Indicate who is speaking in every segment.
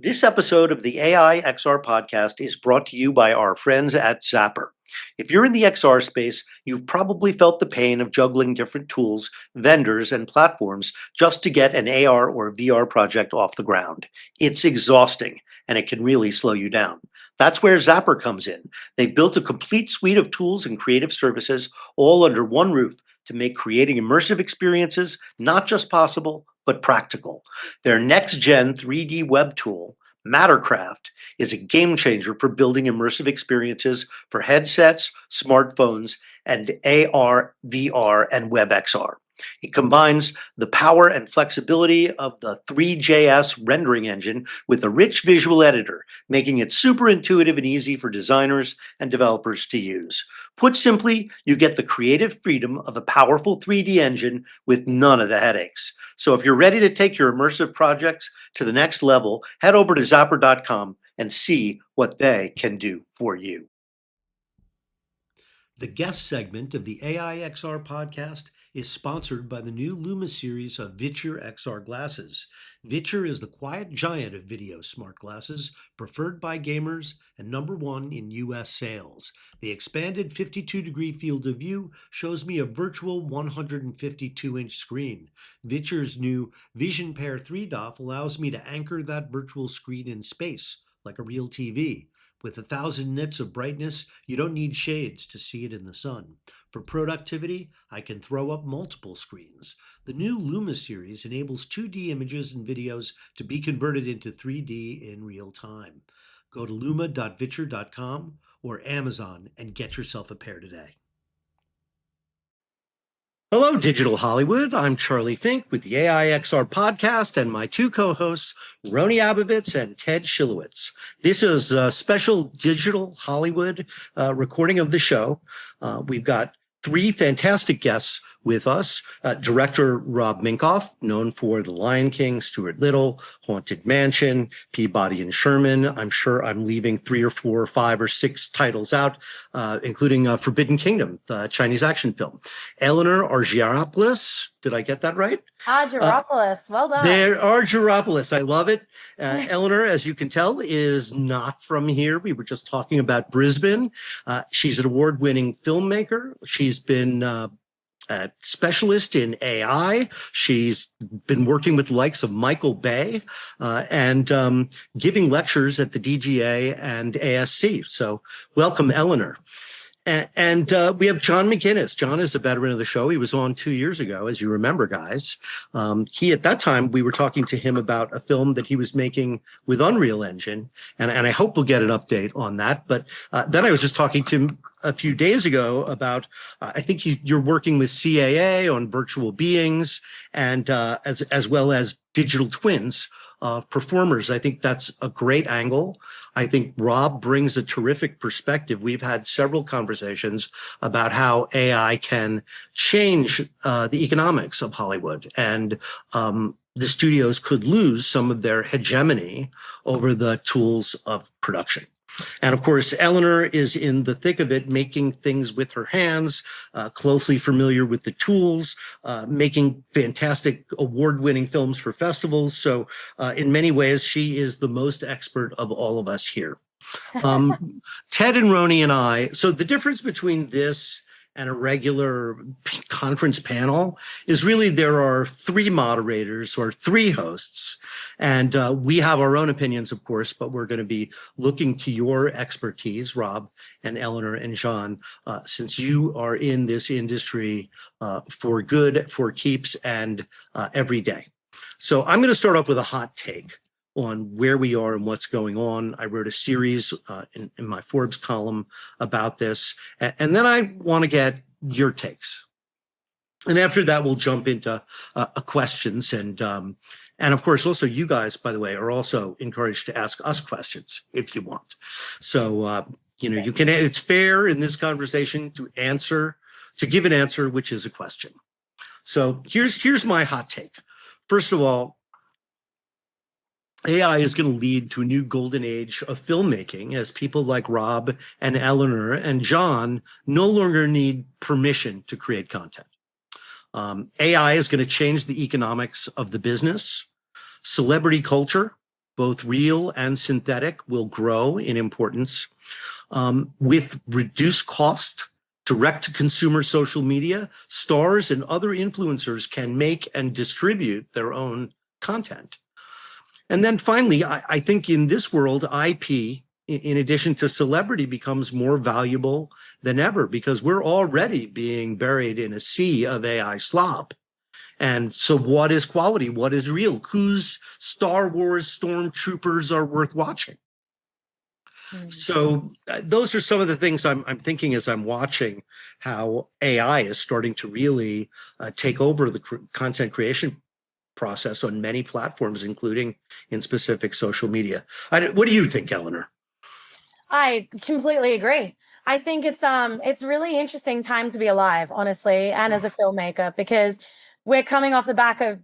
Speaker 1: This episode of the AI XR podcast is brought to you by our friends at Zapper. If you're in the XR space, you've probably felt the pain of juggling different tools, vendors, and platforms just to get an AR or VR project off the ground. It's exhausting, and it can really slow you down. That's where Zapper comes in. They've built a complete suite of tools and creative services all under one roof to make creating immersive experiences not just possible, but practical. Their next-gen 3D web tool, Mattercraft, is a game changer for building immersive experiences for headsets, smartphones, and AR, VR, and WebXR. It combines the power and flexibility of the 3JS rendering engine with a rich visual editor, making it super intuitive and easy for designers and developers to use. Put simply, you get the creative freedom of a powerful 3D engine with none of the headaches. So if you're ready to take your immersive projects to the next level, head over to zapper.com and see what they can do for you. The guest segment of the AI XR podcast is sponsored by the new Luma series of Viture XR glasses. Viture is the quiet giant of video smart glasses, preferred by gamers and number one in US sales. The expanded 52-degree field of view shows me a virtual 152-inch screen. Viture's new Vision Pair 3 DOF allows me to anchor that virtual screen in space, like a real TV. With 1,000 nits of brightness, you don't need shades to see it in the sun. For productivity, I can throw up multiple screens. The new Luma series enables 2D images and videos to be converted into 3D in real time. Go to luma.viture.com or Amazon and get yourself a pair today. Hello, Digital Hollywood. I'm Charlie Fink with the AI XR podcast and my two co-hosts, Rony Abovitz and Ted Schilowitz. This is a special Digital Hollywood recording of the show. We've got three fantastic guests with us. Director Rob Minkoff, known for The Lion King, Stuart Little, Haunted Mansion, Peabody and Sherman. I'm sure I'm leaving 3 or 4 or 5 or 6 titles out, including Forbidden Kingdom, the Chinese action film. Ellenor Argyropoulos, did I get that right?
Speaker 2: Argyropoulos, well done.
Speaker 1: There, Argyropoulos, I love it. Ellenor, as you can tell, is not from here. We were just talking about Brisbane. She's an award-winning filmmaker. She's been a specialist in AI. She's been working with the likes of Michael Bay and giving lectures at the DGA and ASC. So welcome, Ellenor. And we have John MacInnes. John is a veteran of the show. He was on 2 years ago, as you remember, guys. At that time, we were talking to him about a film that he was making with Unreal Engine, and I hope we'll get an update on that. But then I was just talking to him a few days ago about, I think you're working with CAA on virtual beings and as well as digital twins of performers. I think that's a great angle. I think Rob brings a terrific perspective. We've had several conversations about how AI can change the economics of Hollywood, and the studios could lose some of their hegemony over the tools of production. And of course, Ellenor is in the thick of it, making things with her hands, closely familiar with the tools, making fantastic award-winning films for festivals. So in many ways, she is the most expert of all of us here. Ted and Rony and I, so the difference between this and a regular conference panel is really there are 3 moderators or 3 hosts. And we have our own opinions, of course, but we're going to be looking to your expertise, Rob and Ellenor and John, since you are in this industry for good, for keeps, and every day. So I'm going to start off with a hot take on where we are and what's going on. I wrote a series in my Forbes column about this, and then I want to get your takes. And after that, we'll jump into questions, and of course, also you guys, by the way, are also encouraged to ask us questions if you want. So you can. It's fair in this conversation to give an answer, which is a question. So here's my hot take. First of all, AI is going to lead to a new golden age of filmmaking as people like Rob and Ellenor and John no longer need permission to create content. AI is going to change the economics of the business, celebrity culture, both real and synthetic, will grow in importance. With reduced cost, direct-to-consumer social media, stars and other influencers can make and distribute their own content. And then finally, I think in this world, IP, in addition to celebrity, becomes more valuable than ever because we're already being buried in a sea of AI slop. And so what is quality? What is real? Whose Star Wars stormtroopers are worth watching? So those are some of the things I'm thinking as I'm watching how AI is starting to really take over the content creation process on many platforms, including in specific social media. What do you think, Ellenor?
Speaker 2: I completely agree. I think it's really interesting time to be alive, honestly, and as a filmmaker, because we're coming off the back of,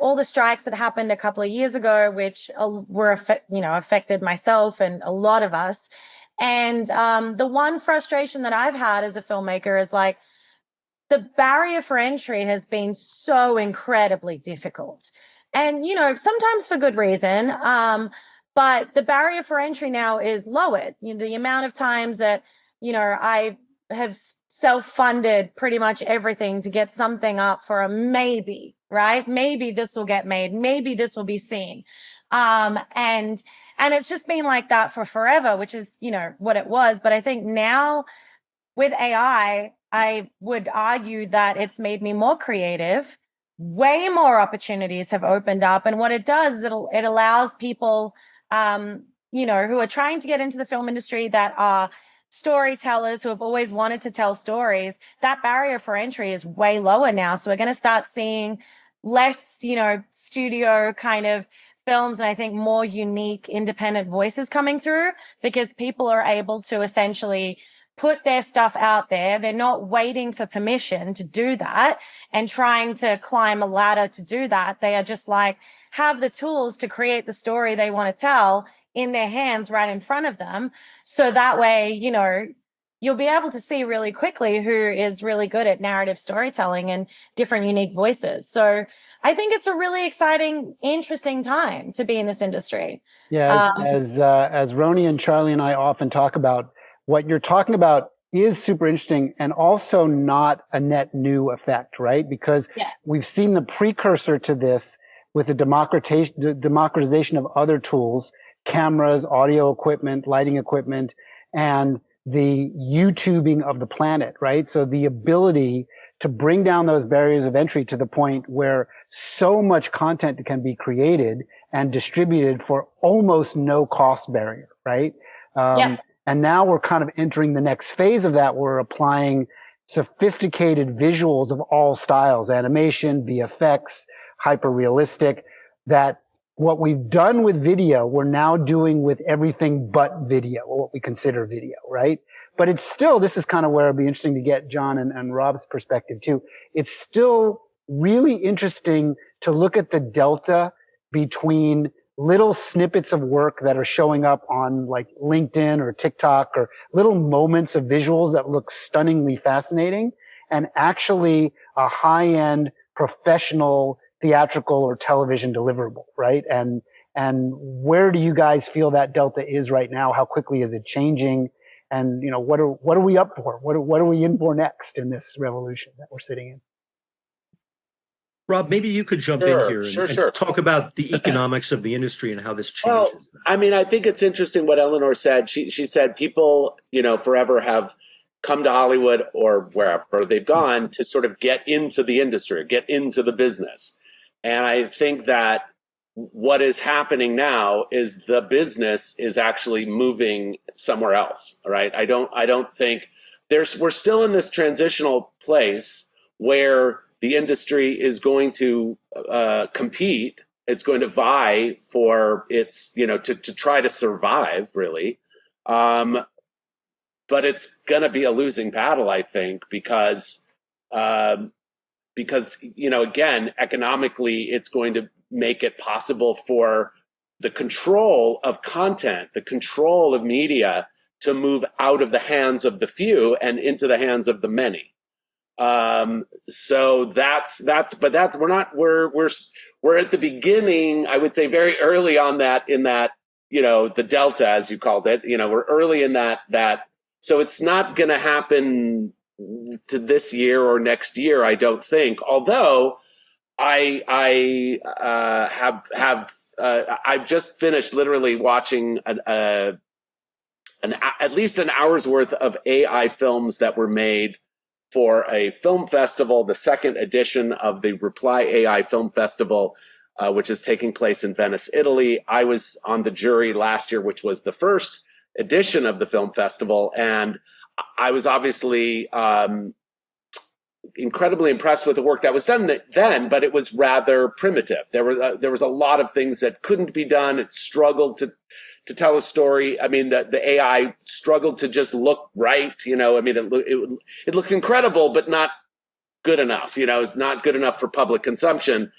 Speaker 2: all the strikes that happened a couple of years ago, which were, affected myself and a lot of us. And the one frustration that I've had as a filmmaker is like, the barrier for entry has been so incredibly difficult. And, sometimes for good reason. But the barrier for entry now is lowered. The amount of times that, I have self-funded pretty much everything to get something up for a maybe, right? Maybe this will get made. Maybe this will be seen. And it's just been like that for forever, which is, what it was. But I think now with AI, I would argue that it's made me more creative. Way more opportunities have opened up. And what it does is it allows people, who are trying to get into the film industry, that are storytellers who have always wanted to tell stories. That barrier for entry is way lower now. So we're going to start seeing less, studio kind of films, and I think more unique independent voices coming through, because people are able to essentially put their stuff out there. They're not waiting for permission to do that and trying to climb a ladder to do that. They are just like, have the tools to create the story they want to tell in their hands right in front of them. So that way, you'll be able to see really quickly who is really good at narrative storytelling and different unique voices. So I think it's a really exciting, interesting time to be in this industry.
Speaker 3: Yeah, as Rony and Charlie and I often talk about, what you're talking about is super interesting and also not a net new effect, right? Because we've seen the precursor to this with the democratization of other tools, cameras, audio equipment, lighting equipment, and the YouTubing of the planet, right? So the ability to bring down those barriers of entry to the point where so much content can be created and distributed for almost no cost barrier, right? And now we're kind of entering the next phase of that. We're applying sophisticated visuals of all styles, animation, VFX, hyper realistic, that what we've done with video, we're now doing with everything but video, or what we consider video, right? But it's still, this is kind of where it'd be interesting to get John and Rob's perspective too. It's still really interesting to look at the delta between little snippets of work that are showing up on like LinkedIn or TikTok, or little moments of visuals that look stunningly fascinating, and actually a high-end professional theatrical or television deliverable, right? And where do you guys feel that delta is right now? How quickly is it changing? And what are we up for? What are we in for next in this revolution that we're sitting in?
Speaker 1: Rob, maybe you could jump in here and talk about the economics of the industry and how this changes.
Speaker 4: Well, I mean, I think it's interesting what Ellenor said. She said people, forever have come to Hollywood or wherever they've gone to sort of get into the industry, get into the business. And I think that what is happening now is the business is actually moving somewhere else, right? I don't think we're still in this transitional place where the industry is going to compete. It's going to vie for its, to try to survive, really. But it's going to be a losing battle, I think, because again, economically, it's going to make it possible for the control of content, the control of media to move out of the hands of the few and into the hands of the many. So we're at the beginning, I would say very early on that, in that, the Delta, as you called it, we're early in that, so it's not going to happen to this year or next year, I don't think. Although I've just finished literally watching at least an hour's worth of AI films that were made for a film festival, the second edition of the Reply AI Film Festival, which is taking place in Venice, Italy. I was on the jury last year, which was the first edition of the film festival, and I was obviously incredibly impressed with the work that was done then, but it was rather primitive. There was a lot of things that couldn't be done. It struggled to tell a story. I mean, the AI struggled to just look right. I mean, it looked incredible, but not good enough. It's not good enough for public consumption.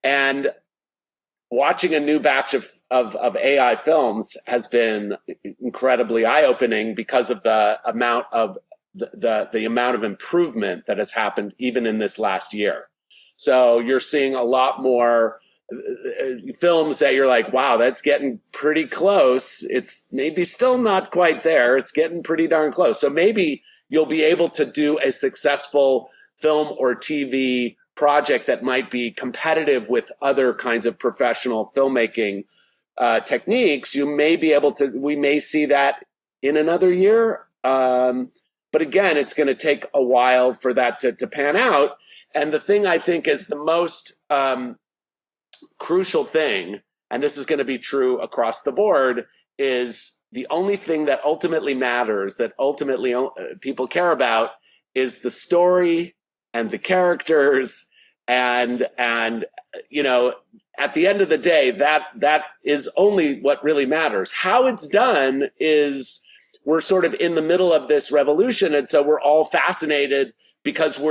Speaker 4: And watching a new batch of AI films has been incredibly eye-opening because of the amount of the amount of improvement that has happened even in this last year. So you're seeing a lot more films that you're like, wow, that's getting pretty close. It's maybe still not quite there. It's getting pretty darn close. So maybe you'll be able to do a successful film or TV project that might be competitive with other kinds of professional filmmaking techniques. You may be able to, we may see that in another year. But again, it's going to take a while for that to pan out. And the thing I think is the most crucial thing, and this is going to be true across the board, is the only thing that ultimately matters, that ultimately people care about, is the story and the characters. And at the end of the day, that is only what really matters. How it's done is, we're sort of in the middle of this revolution. And so we're all fascinated because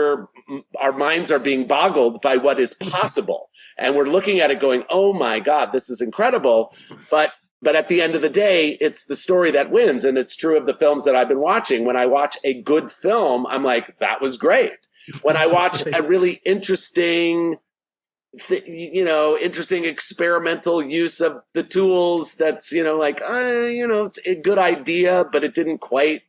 Speaker 4: our minds are being boggled by what is possible. And we're looking at it going, oh my God, this is incredible. But at the end of the day, it's the story that wins. And it's true of the films that I've been watching. When I watch a good film, I'm like, that was great. When I watch a really interesting experimental use of the tools, that's, it's a good idea, but it didn't quite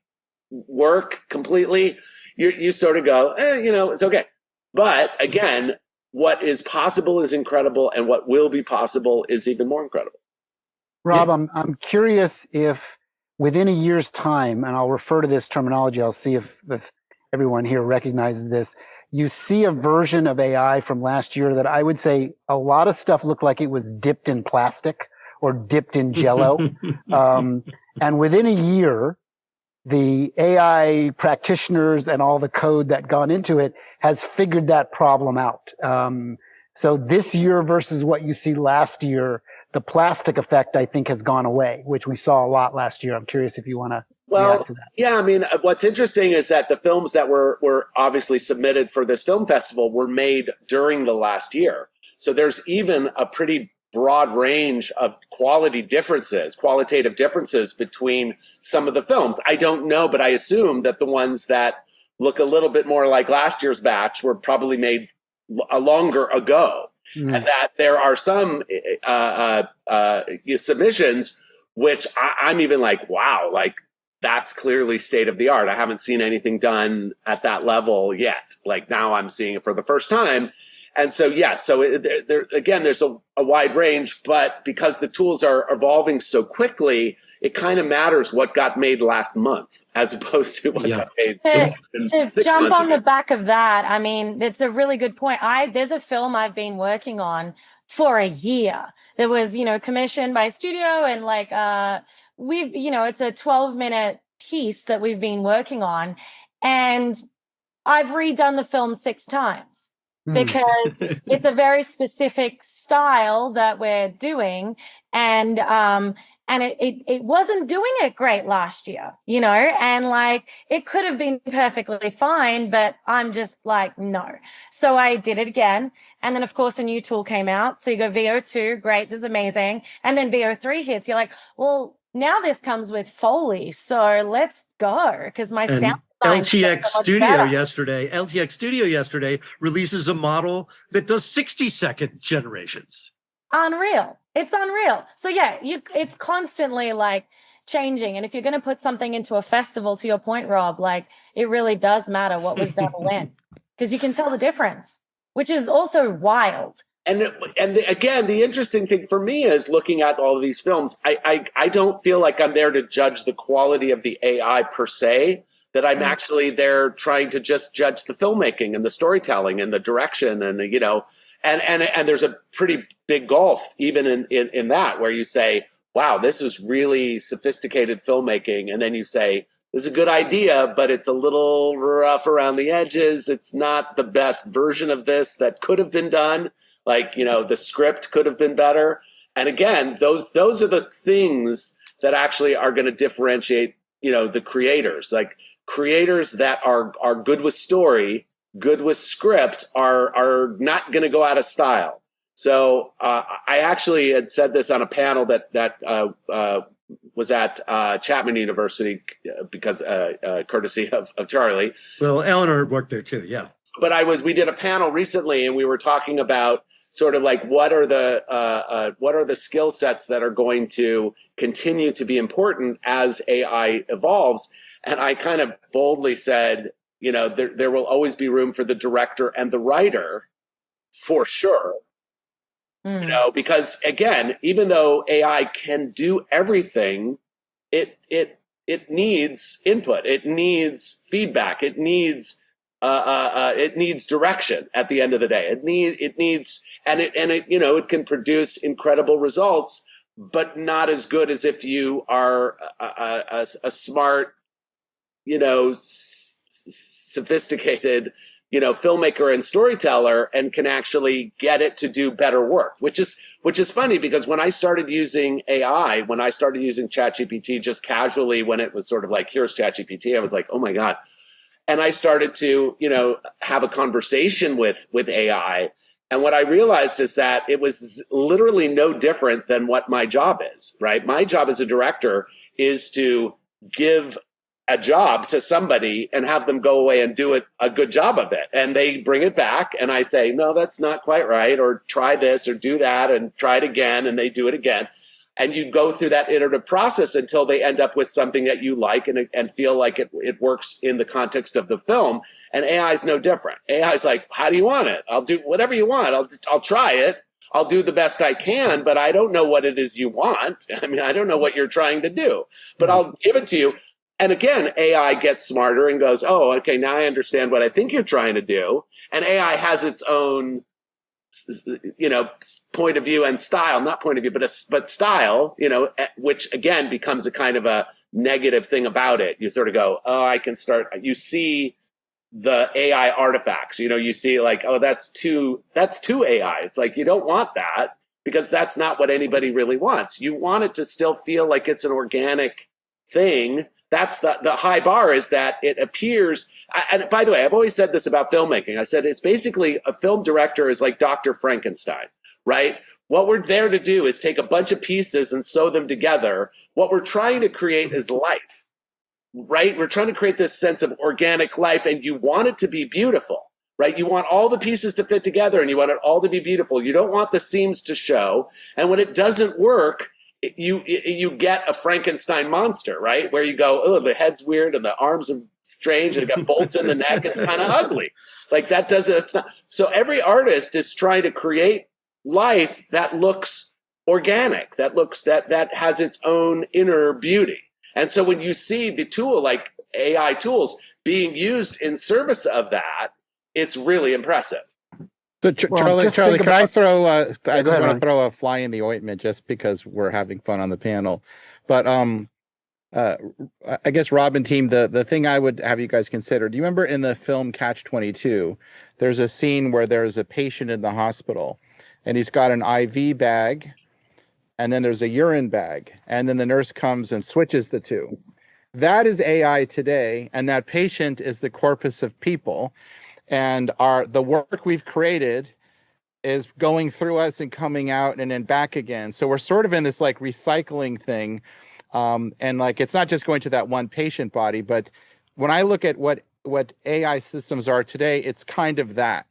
Speaker 4: work completely. You sort of go, it's okay. But again, what is possible is incredible, and what will be possible is even more incredible.
Speaker 3: Rob, I'm curious if within a year's time, and I'll refer to this terminology, I'll see if everyone here recognizes this. You see a version of AI from last year that I would say a lot of stuff looked like it was dipped in plastic or dipped in Jello. And within a year, the AI practitioners and all the code that gone into it has figured that problem out. So this year versus what you see last year, the plastic effect, I think, has gone away, which we saw a lot last year. I'm curious if you want to react to that.
Speaker 4: Yeah, I mean, what's interesting is that the films that were obviously submitted for this film festival were made during the last year. So there's even a pretty broad range of qualitative differences between some of the films. I don't know, but I assume that the ones that look a little bit more like last year's batch were probably made a longer ago. And that there are some submissions which I'm even like, wow, like that's clearly state of the art. I haven't seen anything done at that level yet. Like now I'm seeing it for the first time. And so, yes, there's a wide range, but because the tools are evolving so quickly, it kind of matters what got made last month as opposed to what got made.
Speaker 2: To jump on the back of that, I mean, it's a really good point. There's a film I've been working on for a year that was, commissioned by a studio, and it's a 12-minute piece that we've been working on, and I've redone the film 6 times. Because it's a very specific style that we're doing, and it wasn't doing it great last year, and like it could have been perfectly fine, but I'm just like, no. So I did it again, and then of course a new tool came out. So you go VO2, great, this is amazing, and then VO3 hits. You're like, well, now this comes with Foley, so let's go, because my sound science gets
Speaker 1: LTX
Speaker 2: so much
Speaker 1: Studio
Speaker 2: better.
Speaker 1: yesterday releases a model that does 60-second generations.
Speaker 2: Unreal. It's unreal. So yeah, it's constantly like changing. And if you're going to put something into a festival, to your point, Rob, like it really does matter what was done when, because you can tell the difference, which is also wild.
Speaker 4: Again, the interesting thing for me is looking at all of these films. I don't feel like I'm there to judge the quality of the AI per se. That I'm actually there trying to just judge the filmmaking and the storytelling and the direction and and there's a pretty big gulf even in that, where you say, wow, this is really sophisticated filmmaking, and then you say, this is a good idea, but it's a little rough around the edges. It's not the best version of this that could have been done. Like, the script could have been better. And again, those are the things that actually are going to differentiate, the creators. Like creators that are good with story, good with script are not going to go out of style. So I actually had said this on a panel that was at Chapman University because courtesy of Charlie.
Speaker 1: Well, Ellenor worked there too, yeah.
Speaker 4: But we did a panel recently, and we were talking about sort of like what are the skill sets that are going to continue to be important as AI evolves. And I kind of boldly said, there will always be room for the director and the writer, for sure. Because again, even though AI can do everything, it needs input, it needs feedback, it needs direction at the end of the day. It needs it can produce incredible results, but not as good as if you are a smart, sophisticated, filmmaker and storyteller, and can actually get it to do better work, which is funny, because when I started using AI, when I started using ChatGPT just casually, when it was sort of like, here's ChatGPT, I was like, oh my God. And I started to, have a conversation with AI. And what I realized is that it was literally no different than what my job is, right? My job as a director is to give a job to somebody and have them go away and do a good job of it. And they bring it back and I say, no, that's not quite right, or try this or do that and try it again. And they do it again. And you go through that iterative process until they end up with something that you like and feel like it works in the context of the film. And AI is no different. AI is like, how do you want it? I'll do whatever you want. I'll try it. I'll do the best I can, but I don't know what it is you want. I mean, I don't know what you're trying to do, but I'll give it to you. And again, AI gets smarter and goes, oh, okay, now I understand what I think you're trying to do. And AI has its own, point of view and style, not point of view, but style, which again becomes a kind of a negative thing about it. You sort of go, oh, you see the AI artifacts, you see like, oh, that's too AI. It's like, you don't want that, because that's not what anybody really wants. You want it to still feel like it's an organic thing. That's the high bar, is that it appears, and by the way, I've always said this about filmmaking. I said, it's basically a film director is like Dr. Frankenstein, right? What we're there to do is take a bunch of pieces and sew them together. What we're trying to create is life, right? We're trying to create this sense of organic life, and you want it to be beautiful, right? You want all the pieces to fit together and you want it all to be beautiful. You don't want the seams to show. And when it doesn't work, you get a Frankenstein monster, right? Where you go, oh, the head's weird and the arms are strange and it got bolts in the neck. It's kind of ugly. Like it's not. So every artist is trying to create life that looks organic, that has its own inner beauty. And so when you see the tool, like AI tools, being used in service of that, it's really impressive.
Speaker 5: So Charlie, can I throw? I just want to throw a fly in the ointment, just because we're having fun on the panel. But I guess Rob and team, the thing I would have you guys consider. Do you remember in the film Catch-22, there's a scene where there's a patient in the hospital, and he's got an IV bag, and then there's a urine bag, and then the nurse comes and switches the two. That is AI today, and that patient is the corpus of people. And the work we've created is going through us and coming out and then back again. So we're sort of in this like recycling thing. And like, it's not just going to that one patient body, but when I look at what AI systems are today, it's kind of that.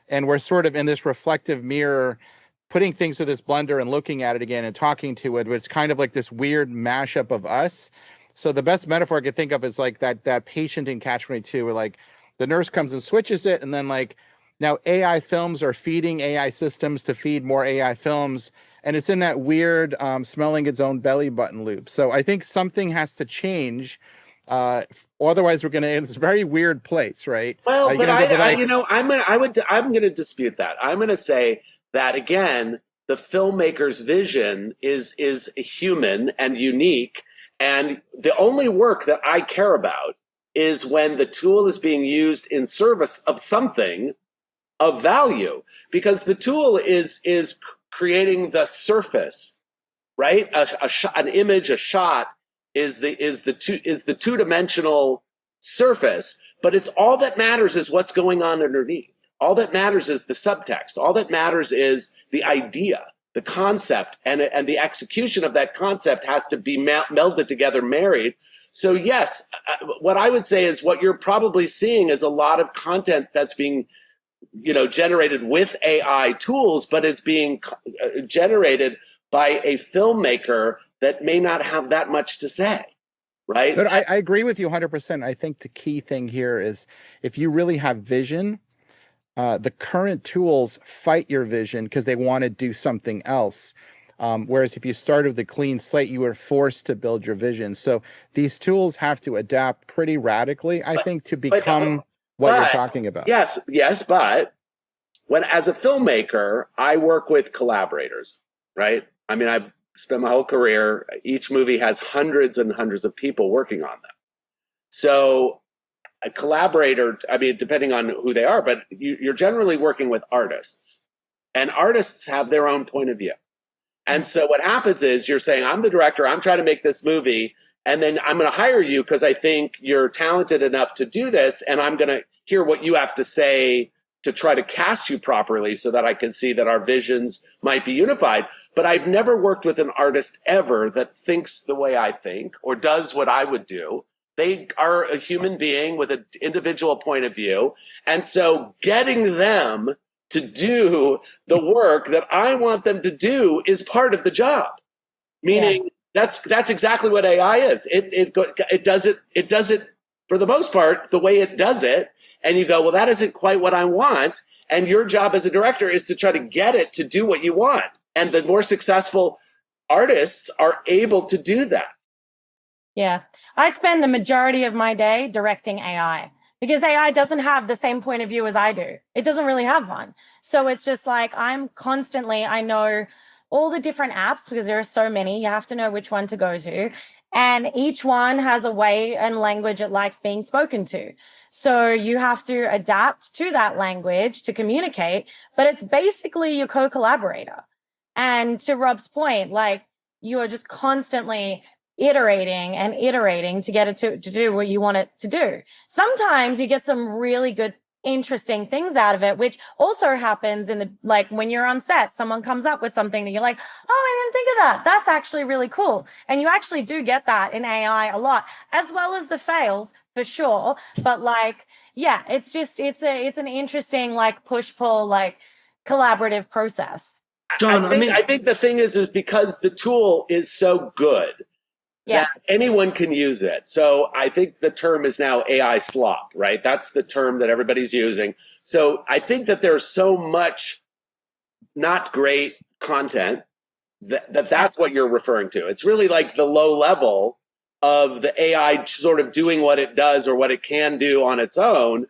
Speaker 5: And we're sort of in this reflective mirror, putting things through this blender and looking at it again and talking to it, but it's kind of like this weird mashup of us. So the best metaphor I could think of is like that patient in Catch-22 where like the nurse comes and switches it, and then like now AI films are feeding AI systems to feed more AI films. And it's in that weird smelling its own belly button loop. So I think something has to change. Otherwise we're going to, in this very weird place, right?
Speaker 4: Well, but I'm going to dispute that. I'm going to say that again, the filmmaker's vision is human and unique. And the only work that I care about is when the tool is being used in service of something of value, because the tool is creating the surface, right? An image, a shot is the two-dimensional surface, but it's all that matters is what's going on underneath. All that matters is the subtext. All that matters is the idea, the concept, and the execution of that concept has to be melded together, married. So yes, what I would say is what you're probably seeing is a lot of content that's being generated with AI tools, but is being generated by a filmmaker that may not have that much to say, right?
Speaker 5: But I agree with you 100%. I think the key thing here is if you really have vision, the current tools fight your vision because they want to do something else. Whereas if you started with a clean slate, you were forced to build your vision. So these tools have to adapt pretty radically, I think, to become what you're talking about.
Speaker 4: Yes, but as a filmmaker, I work with collaborators, right? I mean, I've spent my whole career, each movie has hundreds and hundreds of people working on them. So a collaborator, I mean, depending on who they are, but you're generally working with artists, and artists have their own point of view. And so what happens is you're saying, I'm the director, I'm trying to make this movie, and then I'm going to hire you because I think you're talented enough to do this, and I'm going to hear what you have to say to try to cast you properly so that I can see that our visions might be unified. But I've never worked with an artist ever that thinks the way I think or does what I would do. They are a human being with an individual point of view. And so getting them to do the work that I want them to do is part of the job. Meaning that's exactly what AI is. It does it for the most part the way it does it. And you go, well, that isn't quite what I want. And your job as a director is to try to get it to do what you want. And the more successful artists are able to do that.
Speaker 2: Yeah. I spend the majority of my day directing AI because AI doesn't have the same point of view as I do. It doesn't really have one. So it's just like I know all the different apps because there are so many. You have to know which one to go to. And each one has a way and language it likes being spoken to. So you have to adapt to that language to communicate, but it's basically your co-collaborator. And to Rob's point, like you are just constantly iterating and iterating to get it to do what you want it to do. Sometimes you get some really good, interesting things out of it, which also happens in like when you're on set, someone comes up with something that you're like, oh, I didn't think of that. That's actually really cool. And you actually do get that in AI a lot, as well as the fails for sure. But like, yeah, it's an interesting, like push-pull, like collaborative process.
Speaker 1: John,
Speaker 4: I think the thing is because the tool is so good that anyone can use it. So I think the term is now AI slop, right? That's the term that everybody's using. So I think that there's so much not great content that's what you're referring to. It's really like the low level of the AI sort of doing what it does or what it can do on its own.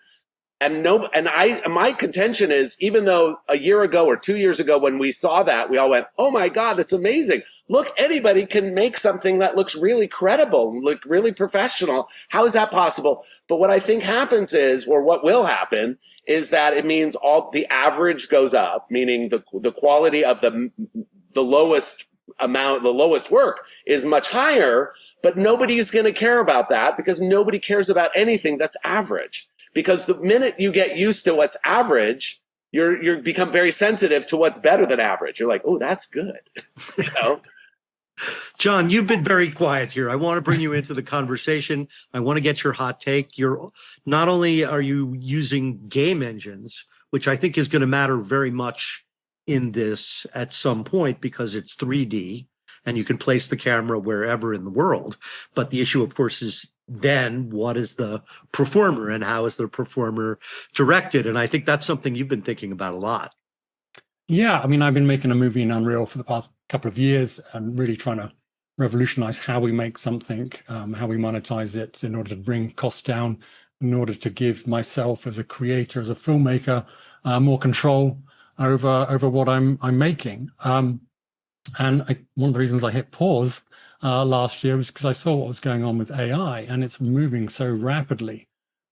Speaker 4: My contention is, even though a year ago or 2 years ago when we saw that, we all went, oh my God, that's amazing. Look, anybody can make something that looks really credible, look really professional. How is that possible? But what I think happens is, or what will happen, is that it means all the average goes up, meaning the quality of the lowest amount, the lowest work is much higher, but nobody is going to care about that because nobody cares about anything that's average. Because the minute you get used to what's average, you become very sensitive to what's better than average. You're like, oh, that's good. You know?
Speaker 1: John, you've been very quiet here. I want to bring you into the conversation. I want to get your hot take. Not only are you using game engines, which I think is going to matter very much in this at some point because it's 3D and you can place the camera wherever in the world. But the issue, of course, is then what is the performer and how is the performer directed? And I think that's something you've been thinking about a lot.
Speaker 6: Yeah, I mean, I've been making a movie in Unreal for the past couple of years and really trying to revolutionize how we make something, how we monetize it in order to bring costs down, in order to give myself as a creator, as a filmmaker, more control over what I'm making. And one of the reasons I hit pause last year was because I saw what was going on with AI, and it's moving so rapidly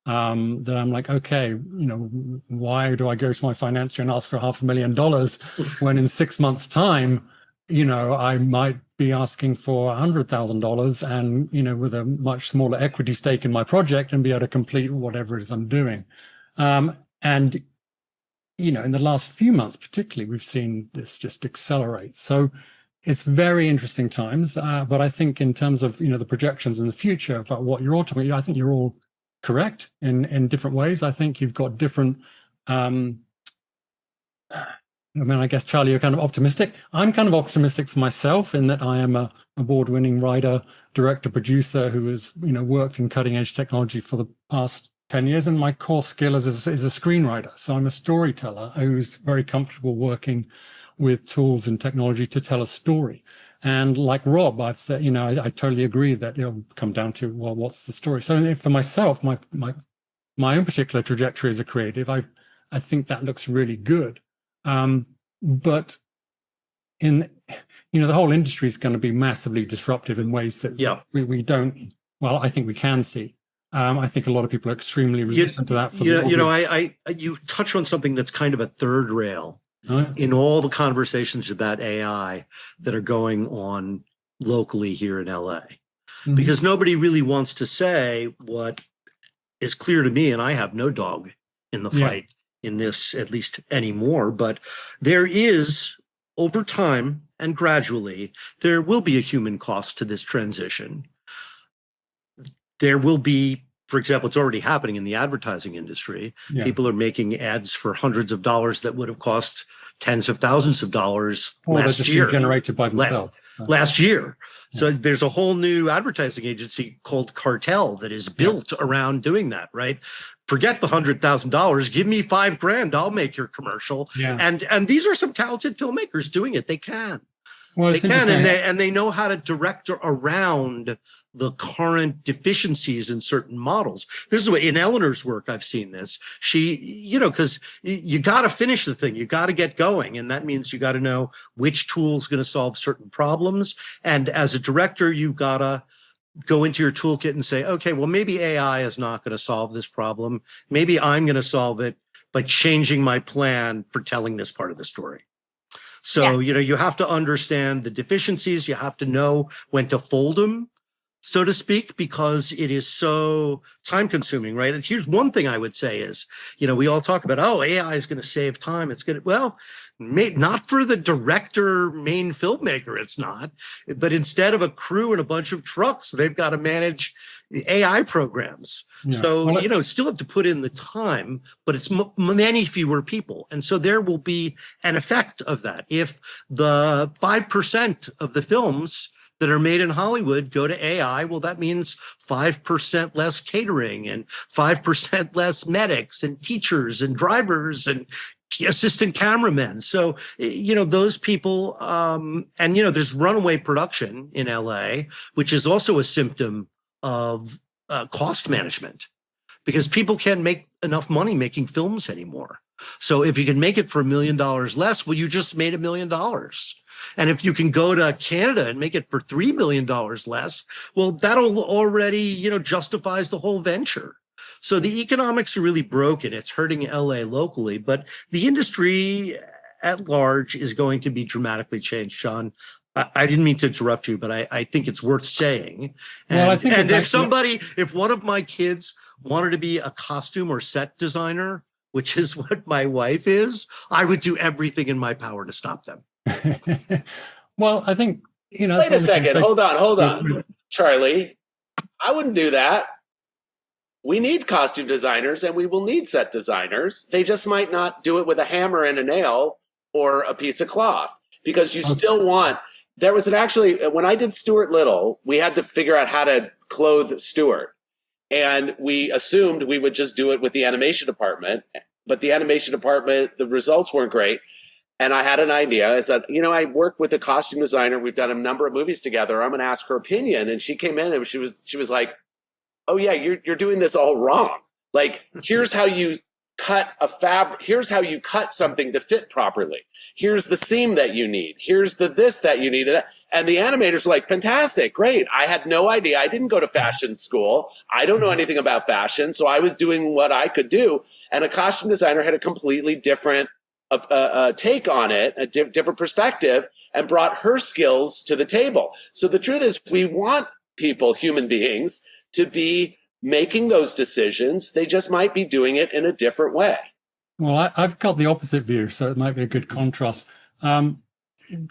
Speaker 6: that I'm like, okay, why do I go to my financier and ask for $500,000 when in 6 months' time, I might be asking for $100,000 and, with a much smaller equity stake in my project and be able to complete whatever it is I'm doing. And in the last few months, particularly, we've seen this just accelerate. So it's very interesting times. But I think in terms of, the projections in the future about what you're all talking about, I think you're all correct in different ways. I think you've got different, I guess, Charlie, you're kind of optimistic. I'm kind of optimistic for myself in that I am a award-winning writer, director, producer who has, worked in cutting-edge technology for the past 10 years. And my core skill is a screenwriter. So I'm a storyteller who's very comfortable working with tools and technology to tell a story. And like Rob, I've said, I totally agree that it'll come down to, well, what's the story? So for myself, my own particular trajectory as a creative, I think that looks really good. But the whole industry is going to be massively disruptive in ways that we don't, well, I think we can see. I think a lot of people are extremely resistant to that.
Speaker 1: You touch on something that's kind of a third rail in all the conversations about AI that are going on locally here in LA, because nobody really wants to say what is clear to me, and I have no dog in the fight in this, at least anymore, but there is, over time and gradually, there will be a human cost to this transition. There will be, for example, it's already happening in the advertising industry. People are making ads for hundreds of dollars that would have cost tens of thousands of dollars last year.
Speaker 6: Generated by themselves.
Speaker 1: Last year. So there's a whole new advertising agency called Cartel that is built around doing that, right? Forget the $100,000. Give me $5,000. I'll make your commercial. And these are some talented filmmakers doing it. They can. Well, they can, and they know how to direct around the current deficiencies in certain models. This is what in Ellenor's work I've seen this. She, because you got to finish the thing, you got to get going, and that means you got to know which tool is going to solve certain problems. And as a director, you got to go into your toolkit and say, okay, well, maybe AI is not going to solve this problem. Maybe I'm going to solve it by changing my plan for telling this part of the story. So, you have to understand the deficiencies. You have to know when to fold them, so to speak, because it is so time consuming, right? And here's one thing I would say is, we all talk about, AI is going to save time. It's going to, well, not for the director, main filmmaker, it's not, but instead of a crew and a bunch of trucks, they've got to manage the AI programs. So, still have to put in the time, but it's many fewer people. And so there will be an effect of that. If the 5% of the films that are made in Hollywood go to AI, well, that means 5% less catering and 5% less medics and teachers and drivers and assistant cameramen. So, those people, and, there's runaway production in LA, which is also a symptom of cost management, because people can't make enough money making films anymore. So if you can make it for $1 million less, well, you just made $1 million. And if you can go to Canada and make it for $3 million less, well, that'll already, justifies the whole venture. So the economics are really broken. It's hurting LA locally, but the industry at large is going to be dramatically changed, Sean. I didn't mean to interrupt you, but I think it's worth saying. And, I think if one of my kids wanted to be a costume or set designer, which is what my wife is, I would do everything in my power to stop them.
Speaker 6: Well, I think,
Speaker 4: Wait a second. Hold on. Charlie, I wouldn't do that. We need costume designers and we will need set designers. They just might not do it with a hammer and a nail or a piece of cloth, because you still want, when I did Stuart Little, we had to figure out how to clothe Stuart. And we assumed we would just do it with the animation department, but the animation department, the results weren't great. And I had an idea, is that, I work with a costume designer. We've done a number of movies together. I'm going to ask her opinion. And she came in and she was like, oh yeah, you're doing this all wrong. Like, here's how you cut a fabric. Here's how you cut something to fit properly. Here's the seam that you need. Here's the this that you need. And the animators were like, fantastic, great. I had no idea. I didn't go to fashion school. I don't know anything about fashion. So I was doing what I could do. And a costume designer had a completely different take on it, a different perspective, and brought her skills to the table. So the truth is, we want people, human beings, to be making those decisions. They just might be doing it in a different way.
Speaker 6: Well, I've got the opposite view, so it might be a good contrast.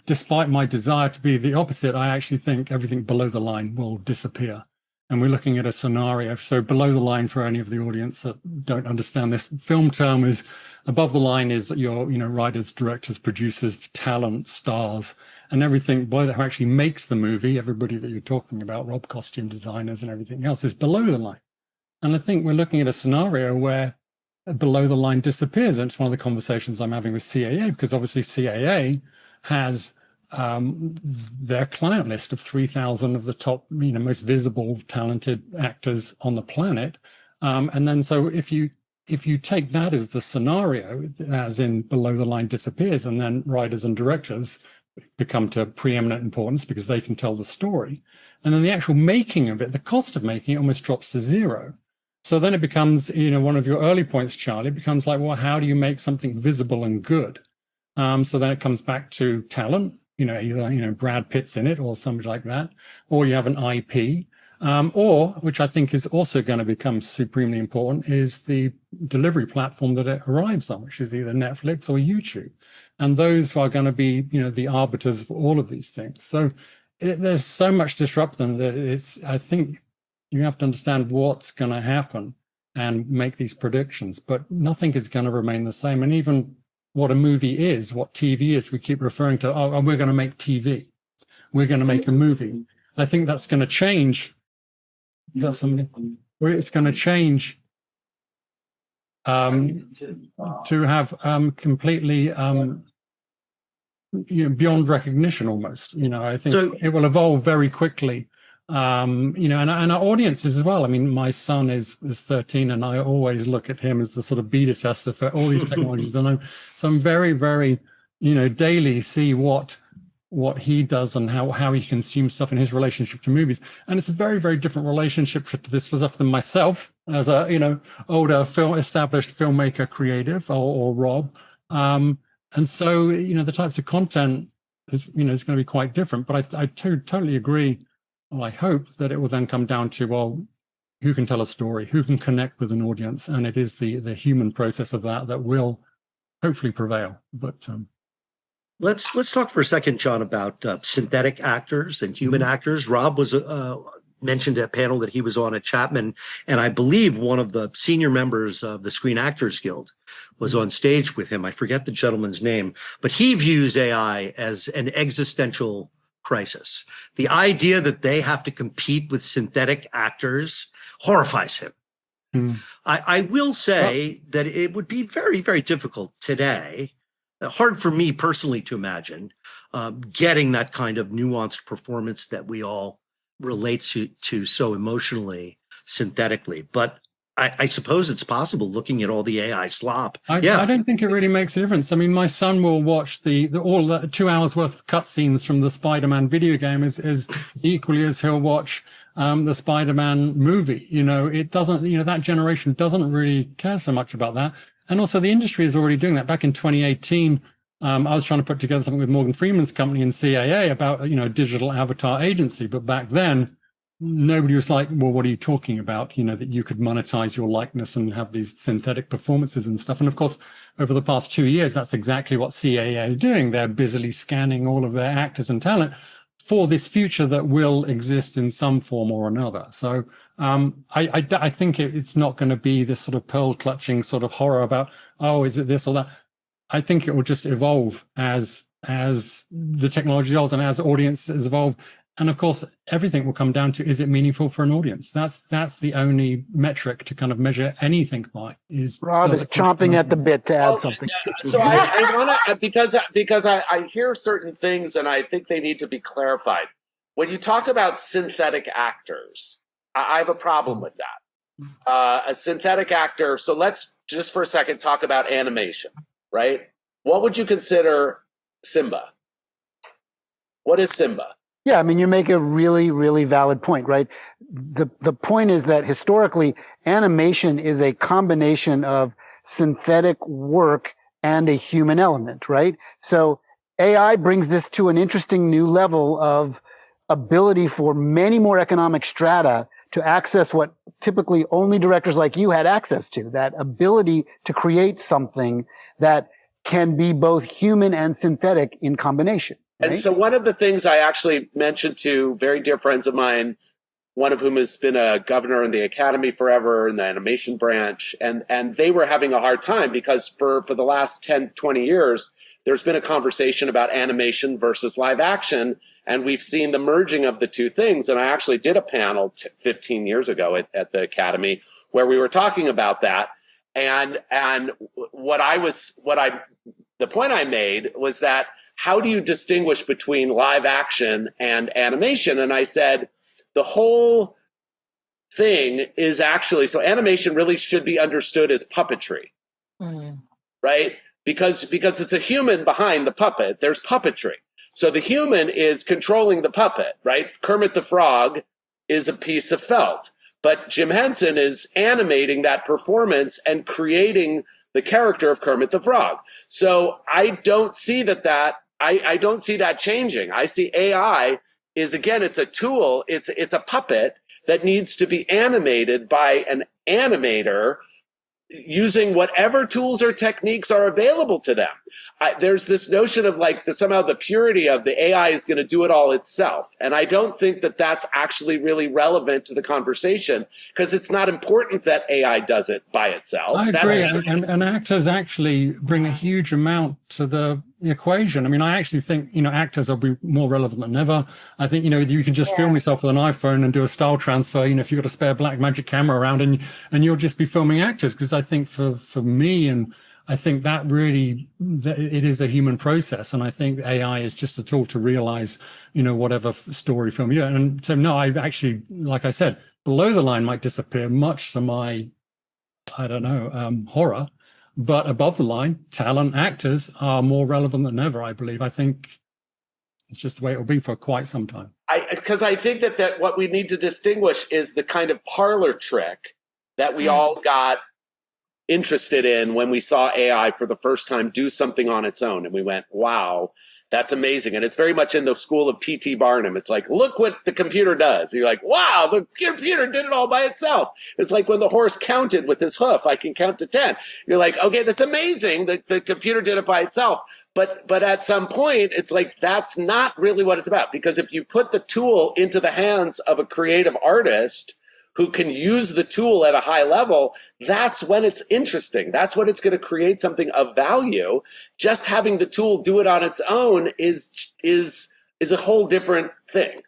Speaker 6: Despite my desire to be the opposite, I actually think everything below the line will disappear. And we're looking at a scenario. So below the line, for any of the audience that don't understand this film term, is above the line is your, writers, directors, producers, talent, stars, and everything that actually makes the movie. Everybody that you're talking about, Rob, costume designers and everything else, is below the line. And I think we're looking at a scenario where below the line disappears. And it's one of the conversations I'm having with CAA, because obviously CAA has their client list of 3,000 of the top, most visible, talented actors on the planet. And then so if you take that as the scenario, as in below the line disappears, and then writers and directors become to preeminent importance because they can tell the story. And then the actual making of it, the cost of making it, almost drops to zero. So then it becomes, one of your early points, Charlie, it becomes like, well, how do you make something visible and good? So then it comes back to talent. Either, Brad Pitt's in it or somebody like that, or you have an IP, or, which I think is also going to become supremely important, is the delivery platform that it arrives on, which is either Netflix or YouTube. And those are going to be, the arbiters of all of these things. So there's so much disruption that I think you have to understand what's going to happen and make these predictions, but nothing is going to remain the same. And even what a movie is, what TV is, we keep referring to, oh, we're going to make TV. We're going to make a movie. I think that's going to change. Is that something? It's going to change to have completely beyond recognition almost. I think it will evolve very quickly. And our audiences as well. I mean, my son is 13, and I always look at him as the sort of beta tester for all these technologies. And I'm very, very, daily see what he does and how he consumes stuff in his relationship to movies. And it's a very, very different relationship to this stuff than myself as a, older established filmmaker creative or Rob. And so, the types of content is, is going to be quite different. But I totally agree. Well, I hope that it will then come down to, well, who can tell a story, who can connect with an audience, and it is the human process of that will hopefully prevail. But
Speaker 1: let's talk for a second, John, about synthetic actors and human actors. Rob was mentioned a panel that he was on at Chapman, and I believe one of the senior members of the Screen Actors Guild was on stage with him. I forget the gentleman's name, but he views AI as an existential crisis. The idea that they have to compete with synthetic actors horrifies him. I will say that it would be very, very difficult today, hard for me personally to imagine, getting that kind of nuanced performance that we all relate to so emotionally, synthetically. But I suppose it's possible looking at all the AI slop.
Speaker 6: I don't think it really makes a difference. I mean, my son will watch all the 2 hours worth of cutscenes from the Spider-Man video game as equally as he'll watch the Spider-Man movie. It doesn't, that generation doesn't really care so much about that. And also the industry is already doing that. Back in 2018, I was trying to put together something with Morgan Freeman's company and CAA about, a digital avatar agency. But back then, nobody was like, well, what are you talking about? That you could monetize your likeness and have these synthetic performances and stuff. And of course, over the past 2 years, that's exactly what CAA are doing. They're busily scanning all of their actors and talent for this future that will exist in some form or another. So I think it's not going to be this sort of pearl clutching sort of horror about, oh, is it this or that? I think it will just evolve as the technology evolves and as audiences evolve. And of course, everything will come down to, is it meaningful for an audience? That's the only metric to kind of measure anything by.
Speaker 3: Rob is chomping at the bit to add something.
Speaker 4: So I want to, because I hear certain things and I think they need to be clarified. When you talk about synthetic actors, I have a problem with that. A synthetic actor. So let's just for a second talk about animation, right? What would you consider Simba? What is Simba?
Speaker 3: Yeah, I mean, you make a really, really valid point, right? The point is that historically, animation is a combination of synthetic work and a human element, right? So AI brings this to an interesting new level of ability for many more economic strata to access what typically only directors like you had access to, that ability to create something that can be both human and synthetic in combination. Right?
Speaker 4: And so one of the things I actually mentioned to very dear friends of mine, one of whom has been a governor in the academy forever in the animation branch, and they were having a hard time because for the last 10, 20 years, there's been a conversation about animation versus live action, and we've seen the merging of the two things. And I actually did a panel 15 years ago at the academy where we were talking about that. And the point I made was that how do you distinguish between live action and animation? And I said, the whole thing is actually, so animation really should be understood as puppetry, right? Because it's a human behind the puppet. There's puppetry. So the human is controlling the puppet, right? Kermit the Frog is a piece of felt, but Jim Henson is animating that performance and creating the character of Kermit the Frog. So I don't see I don't see that changing. I see AI is, again, it's a tool. It's a puppet that needs to be animated by an animator using whatever tools or techniques are available to them. There's this notion of like somehow the purity of the AI is going to do it all itself. And I don't think that that's actually really relevant to the conversation because it's not important that AI does it by itself.
Speaker 6: I agree. And actors actually bring a huge amount to the equation. I mean, I actually think, actors will be more relevant than ever. I think, you can just film yourself with an iPhone and do a style transfer, if you've got a spare black magic camera around and you'll just be filming actors. Because I think for me, and I think that really, it is a human process. And I think AI is just a tool to realize, whatever story film you do. And so, no, I actually, like I said, below the line might disappear, much to my, horror. But above the line, talent, actors are more relevant than ever, I believe. I think it's just the way it will be for quite some time.
Speaker 4: Because I think that what we need to distinguish is the kind of parlor trick that we all got interested in when we saw AI for the first time do something on its own. And we went, wow, that's amazing. And it's very much in the school of P.T. Barnum. It's like, look what the computer does. And you're like, wow, the computer did it all by itself. It's like when the horse counted with his hoof, I can count to 10. You're like, okay, that's amazing. The computer did it by itself. But at some point, it's like, that's not really what it's about. Because if you put the tool into the hands of a creative artist who can use the tool at a high level, that's when it's interesting. That's when it's going to create something of value. Just having the tool do it on its own is a whole different thing.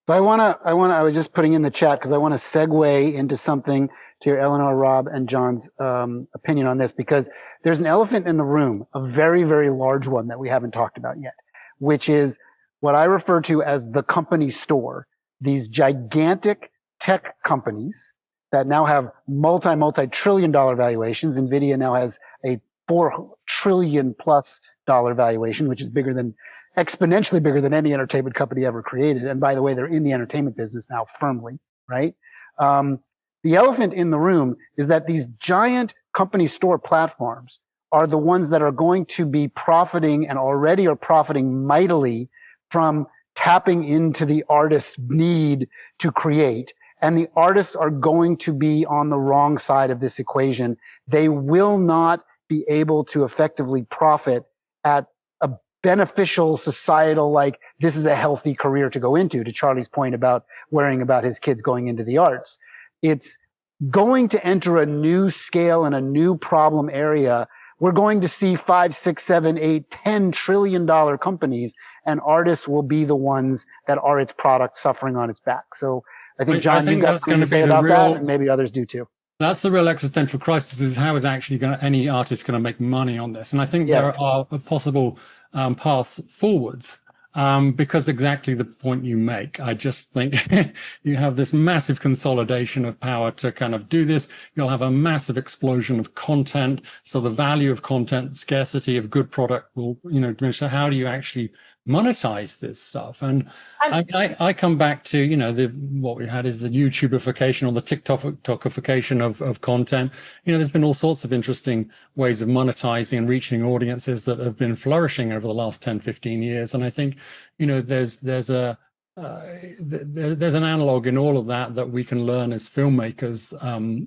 Speaker 3: So I was just putting in the chat because I want to segue into something to your Ellenor, Rob, and John's opinion on this, because there's an elephant in the room, a very, very large one that we haven't talked about yet, which is what I refer to as the company store. These gigantic tech companies that now have multi-trillion dollar valuations. NVIDIA now has a $4 trillion plus valuation, which is exponentially bigger than any entertainment company ever created. And by the way, they're in the entertainment business now firmly, right? The elephant in the room is that these giant company store platforms are the ones that are going to be profiting and already are profiting mightily from tapping into the artist's need to create. And the artists are going to be on the wrong side of this equation. They will not be able to effectively profit at beneficial societal, like this is a healthy career to go into, to Charlie's point about worrying about his kids going into the arts. It's going to enter a new scale and a new problem area. We're going to see 5, 6, 7, 8, $10 trillion companies, and artists will be the ones that are its product suffering on its back. So I think, John, you got something to say about that, and maybe others do too.
Speaker 6: That's the real existential crisis, is how is actually any artist going to make money on this? And I think there are possible paths forwards. Because exactly the point you make, I just think you have this massive consolidation of power to kind of do this. You'll have a massive explosion of content. So the value of content, scarcity of good product will, diminish. So how do you actually monetize this stuff? And I come back to, what we had is the YouTubeification or the TikTokification of content. There's been all sorts of interesting ways of monetizing and reaching audiences that have been flourishing over the last 10, 15 years. And I think, there's an analog in all of that we can learn as filmmakers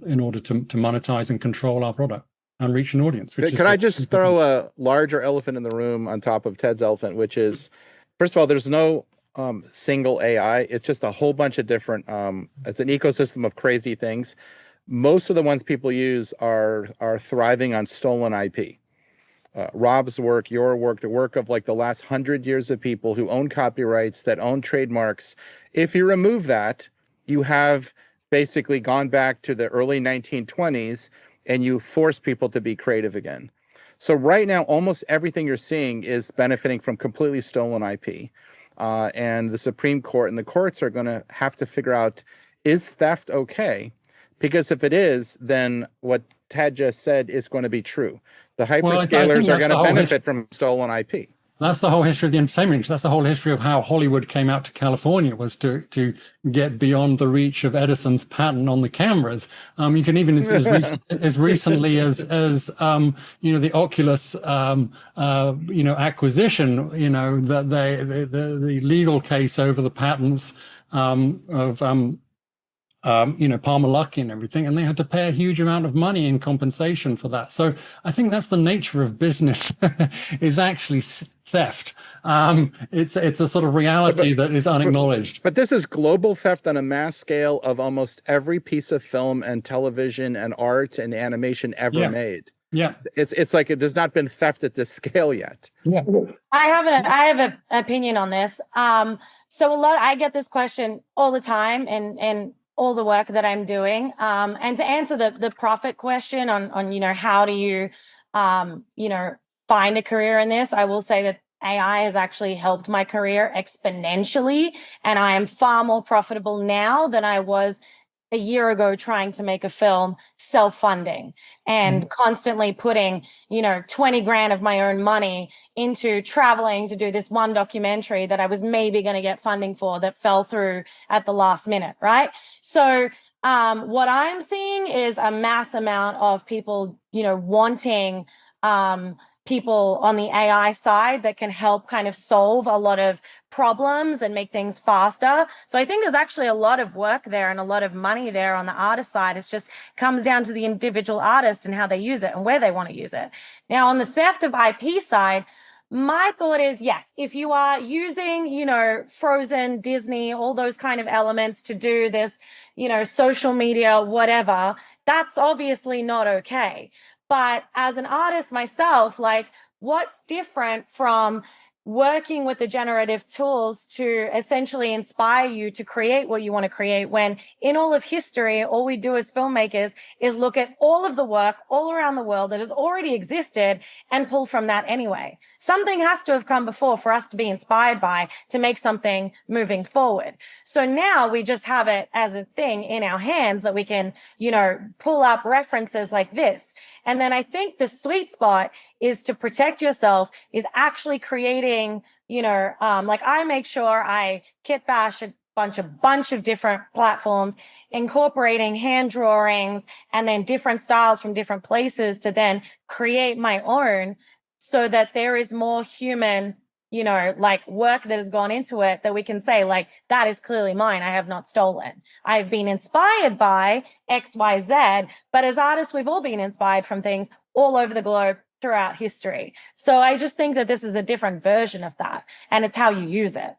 Speaker 6: in order to monetize and control our product and reach an audience.
Speaker 5: Can I just throw a larger elephant in the room on top of Ted's elephant, which is, first of all, there's no single AI. It's just a whole bunch of different, it's an ecosystem of crazy things. Most of the ones people use are thriving on stolen IP. Rob's work, your work, the work of like the last 100 years of people who own copyrights, that own trademarks. If you remove that, you have basically gone back to the early 1920s and you force people to be creative again. So right now, almost everything you're seeing is benefiting from completely stolen IP. And the Supreme Court and the courts are going to have to figure out, is theft okay? Because if it is, then what Ted just said is going to be true. The hyperscalers are going to benefit from stolen IP.
Speaker 6: That's the whole history of the entertainment industry. That's the whole history of how Hollywood came out to California, was to get beyond the reach of Edison's patent on the cameras. You can even as recently as the Oculus acquisition, that the legal case over the patents of Palmer Luckey and everything, and they had to pay a huge amount of money in compensation for that. So I think that's the nature of business is actually theft. It's a sort of reality that is unacknowledged.
Speaker 5: But this is global theft on a mass scale of almost every piece of film and television and art and animation ever made. Yeah, it's like it has not been theft at this scale yet.
Speaker 2: Yeah, I have an opinion on this. So I get this question all the time, and all the work that I'm doing. And to answer the profit question on how do you, find a career in this, I will say that AI has actually helped my career exponentially. And I am far more profitable now than I was a year ago trying to make a film self-funding and constantly putting, 20 grand of my own money into traveling to do this one documentary that I was maybe going to get funding for that fell through at the last minute. Right. So, what I'm seeing is a mass amount of people, wanting, people on the AI side that can help kind of solve a lot of problems and make things faster. So I think there's actually a lot of work there and a lot of money there on the artist side. It just comes down to the individual artist and how they use it and where they want to use it. Now, on the theft of IP side, my thought is, yes, if you are using, Frozen, Disney, all those kind of elements to do this, social media, whatever, that's obviously not okay. But as an artist myself, what's different from working with the generative tools to essentially inspire you to create what you want to create, when in all of history, all we do as filmmakers is look at all of the work all around the world that has already existed and pull from that anyway. Something has to have come before for us to be inspired by to make something moving forward. So now we just have it as a thing in our hands that we can, pull up references like this. And then I think the sweet spot is to protect yourself is actually creating, I make sure I kit bash a bunch of different platforms, incorporating hand drawings and then different styles from different places to then create my own, so that there is more human, work that has gone into it that we can say, that is clearly mine. I have not stolen. I've been inspired by X, Y, Z, but as artists, we've all been inspired from things all over the globe, throughout history. So I just think that this is a different version of that, and it's how you use it.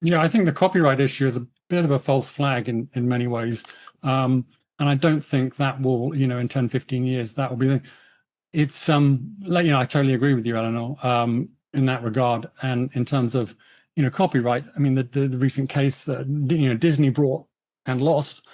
Speaker 6: Yeah, I think the copyright issue is a bit of a false flag in many ways. And I don't think that will, in 10, 15 years, that will be it's like, I totally agree with you, Ellenor, in that regard. And in terms of, copyright, I mean, the recent case that, Disney brought and lost,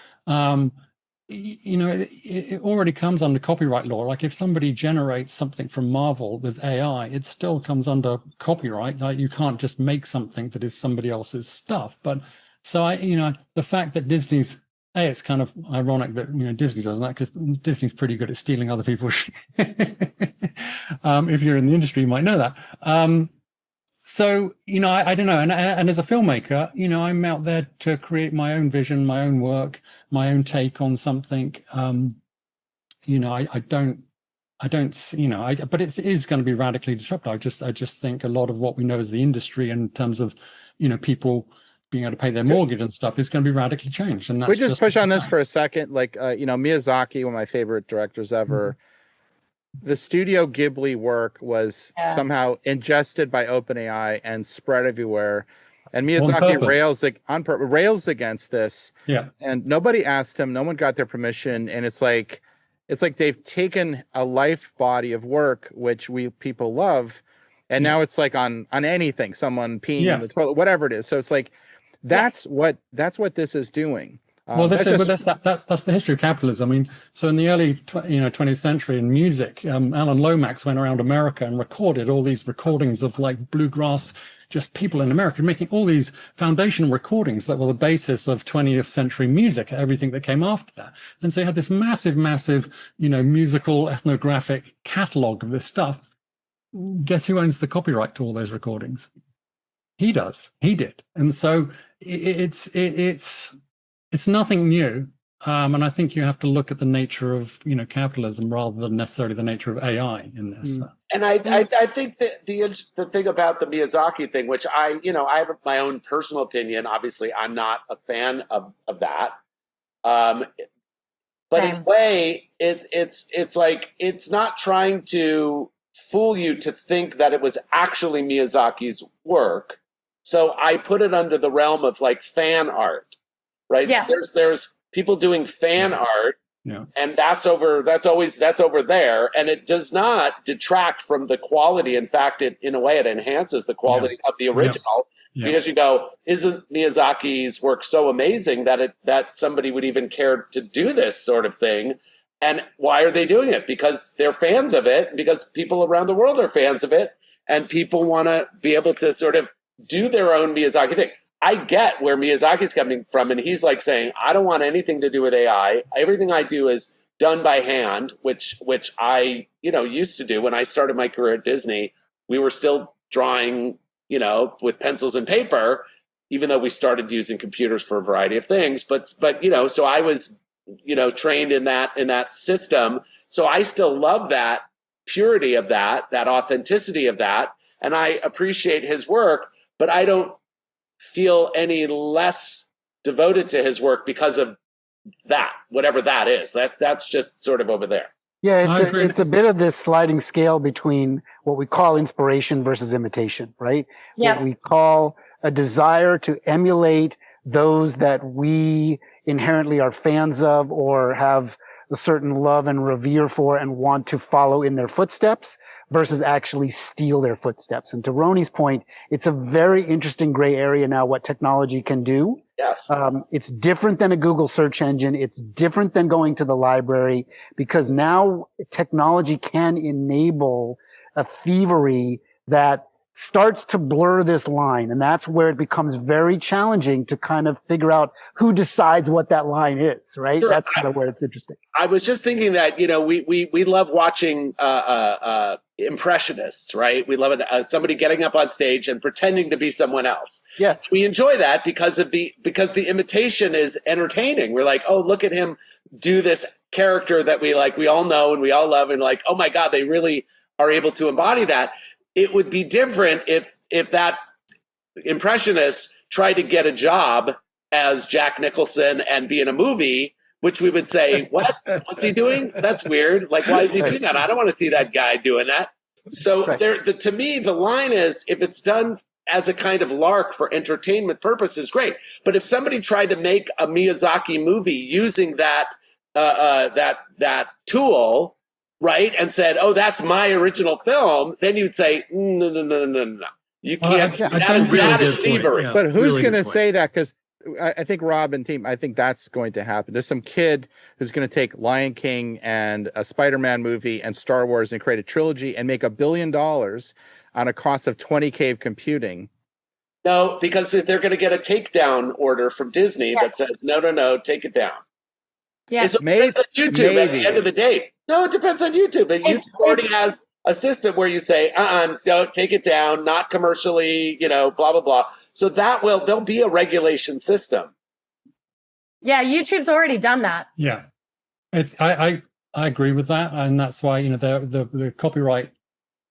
Speaker 6: it already comes under copyright law. Like if somebody generates something from Marvel with AI, it still comes under copyright. Like you can't just make something that is somebody else's stuff. But so the fact that Disney's, it's kind of ironic that Disney does that, because Disney's pretty good at stealing other people's. If you're in the industry, you might know that. So, I don't know. And as a filmmaker, I'm out there to create my own vision, my own work, my own take on something. I don't, but it is going to be radically disruptive. I just think a lot of what we know as the industry in terms of, people being able to pay their mortgage and stuff is going to be radically changed. And that's
Speaker 5: we just push on this for a second. Like, Miyazaki, one of my favorite directors ever. Mm-hmm. The Studio Ghibli work was somehow ingested by OpenAI and spread everywhere. And Miyazaki rails against this. Yeah. And nobody asked him. No one got their permission. And it's like they've taken a life body of work, which people love. And now it's like on anything, someone peeing in the toilet, whatever it is. So it's like, that's what this is doing.
Speaker 6: That's the history of capitalism. I mean, so in the early 20th century in music, Alan Lomax went around America and recorded all these recordings of like bluegrass, just people in America making all these foundational recordings that were the basis of 20th century music, everything that came after that. And so you had this massive, musical ethnographic catalog of this stuff. Guess who owns the copyright to all those recordings? He does. He did. And so it's nothing new, and I think you have to look at the nature of capitalism rather than necessarily the nature of AI in this.
Speaker 4: And I think that the thing about the Miyazaki thing, which I have my own personal opinion. Obviously, I'm not a fan of that, but in a way, it's like it's not trying to fool you to think that it was actually Miyazaki's work. So I put it under the realm of like fan art. Right. Yeah. There's people doing fan art, and that's over there, and it does not detract from the quality. In fact, in a way it enhances the quality of the original because isn't Miyazaki's work so amazing that somebody would even care to do this sort of thing? And why are they doing it? Because they're fans of it, because people around the world are fans of it, and people want to be able to sort of do their own Miyazaki thing. I get where Miyazaki's coming from, and he's like saying, I don't want anything to do with AI. Everything I do is done by hand, which I, used to do when I started my career at Disney. We were still drawing, with pencils and paper, even though we started using computers for a variety of things. But so I was, trained in that system. So I still love that purity of that authenticity of that. And I appreciate his work, but I don't feel any less devoted to his work because of that, whatever that is. That's just sort of over there.
Speaker 3: Yeah, it's a bit of this sliding scale between what we call inspiration versus imitation, right? Yeah. What we call a desire to emulate those that we inherently are fans of or have a certain love and revere for and want to follow in their footsteps versus actually steal their footsteps. And to Rony's point, it's a very interesting gray area now what technology can do.
Speaker 4: Yes.
Speaker 3: It's different than a Google search engine. It's different than going to the library because now technology can enable a thievery that starts to blur this line. And that's where it becomes very challenging to kind of figure out who decides what that line is, right? Sure. That's kind of where it's interesting.
Speaker 4: I was just thinking that, we love watching impressionists, right? We love it, somebody getting up on stage and pretending to be someone else.
Speaker 3: Yes.
Speaker 4: We enjoy that because the imitation is entertaining. We're like, oh, look at him do this character that we all know and we all love, and like, oh my God, they really are able to embody that. It would be different if that impressionist tried to get a job as Jack Nicholson and be in a movie which we would say, what's he doing? That's weird. Like, why is he doing that? I don't want to see that guy doing that. So to me, the line is, if it's done as a kind of lark for entertainment purposes, great. But if somebody tried to make a Miyazaki movie using that tool, right, and said, "Oh, that's my original film," then you'd say, "No. You can't. That is thievery."
Speaker 5: Yeah, but who's going to say that? Because I think Rob and team, I think that's going to happen. There's some kid who's going to take Lion King and a Spider-Man movie and Star Wars and create a trilogy and make $1 billion on a cost of $20K of computing.
Speaker 4: No, because they're going to get a takedown order from Disney that says, no, take it down.
Speaker 2: Yeah,
Speaker 4: it depends on YouTube at the end of the day. No, it depends on YouTube. And YouTube already has a system where you say, don't take it down, not commercially, blah, blah, blah. So there'll be a regulation system.
Speaker 2: Yeah, YouTube's already done that.
Speaker 6: Yeah, I agree with that. And that's why, the copyright